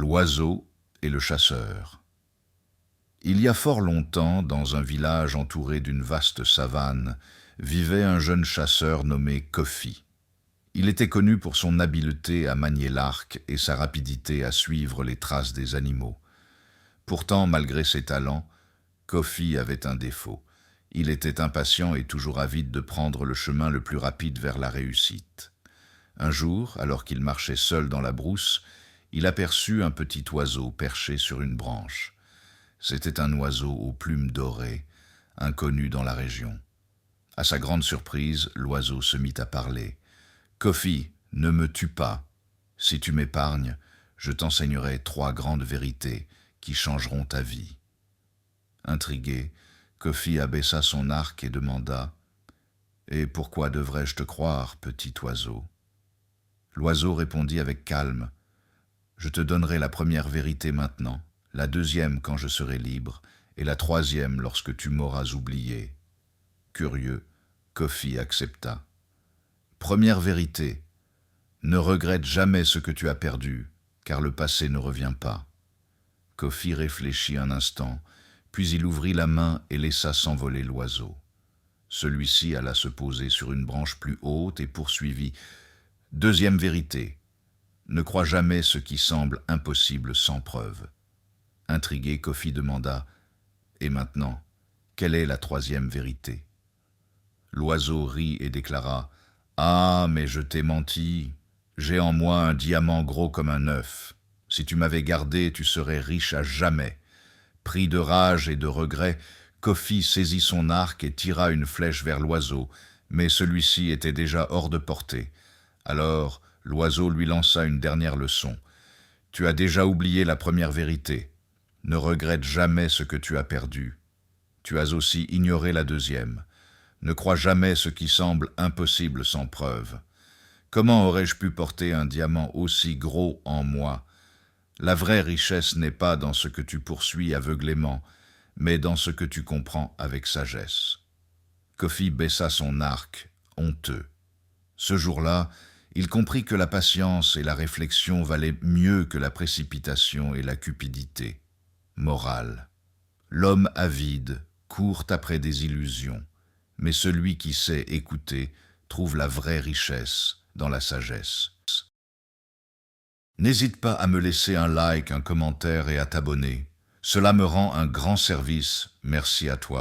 L'oiseau et le chasseur. Il y a fort longtemps, dans un village entouré d'une vaste savane, vivait un jeune chasseur nommé Kofi. Il était connu pour son habileté à manier l'arc et sa rapidité à suivre les traces des animaux. Pourtant, malgré ses talents, Kofi avait un défaut. Il était impatient et toujours avide de prendre le chemin le plus rapide vers la réussite. Un jour, alors qu'il marchait seul dans la brousse, il aperçut un petit oiseau perché sur une branche. C'était un oiseau aux plumes dorées, inconnu dans la région. À sa grande surprise, l'oiseau se mit à parler. « Kofi, ne me tue pas. Si tu m'épargnes, je t'enseignerai 3 grandes vérités qui changeront ta vie. » Intrigué, Kofi abaissa son arc et demanda « Et pourquoi devrais-je te croire, petit oiseau ?» L'oiseau répondit avec calme « Je te donnerai la première vérité maintenant, la deuxième quand je serai libre, et la troisième lorsque tu m'auras oublié. » Curieux, Kofi accepta. Première vérité, ne regrette jamais ce que tu as perdu, car le passé ne revient pas. Kofi réfléchit un instant, puis il ouvrit la main et laissa s'envoler l'oiseau. Celui-ci alla se poser sur une branche plus haute et poursuivit. Deuxième vérité, ne crois jamais ce qui semble impossible sans preuve. Intrigué, Kofi demanda « Et maintenant, quelle est la troisième vérité ?» L'oiseau rit et déclara « Ah, mais je t'ai menti. J'ai en moi un diamant gros comme un œuf. Si tu m'avais gardé, tu serais riche à jamais. » Pris de rage et de regret, Kofi saisit son arc et tira une flèche vers l'oiseau, mais celui-ci était déjà hors de portée. Alors, l'oiseau lui lança une dernière leçon. « Tu as déjà oublié la première vérité. Ne regrette jamais ce que tu as perdu. Tu as aussi ignoré la deuxième. Ne crois jamais ce qui semble impossible sans preuve. Comment aurais-je pu porter un diamant aussi gros en moi ? La vraie richesse n'est pas dans ce que tu poursuis aveuglément, mais dans ce que tu comprends avec sagesse. » Kofi baissa son arc, honteux. Ce jour-là, il comprit que la patience et la réflexion valaient mieux que la précipitation et la cupidité. Morale. L'homme avide court après des illusions, mais celui qui sait écouter trouve la vraie richesse dans la sagesse. N'hésite pas à me laisser un like, un commentaire et à t'abonner. Cela me rend un grand service. Merci à toi.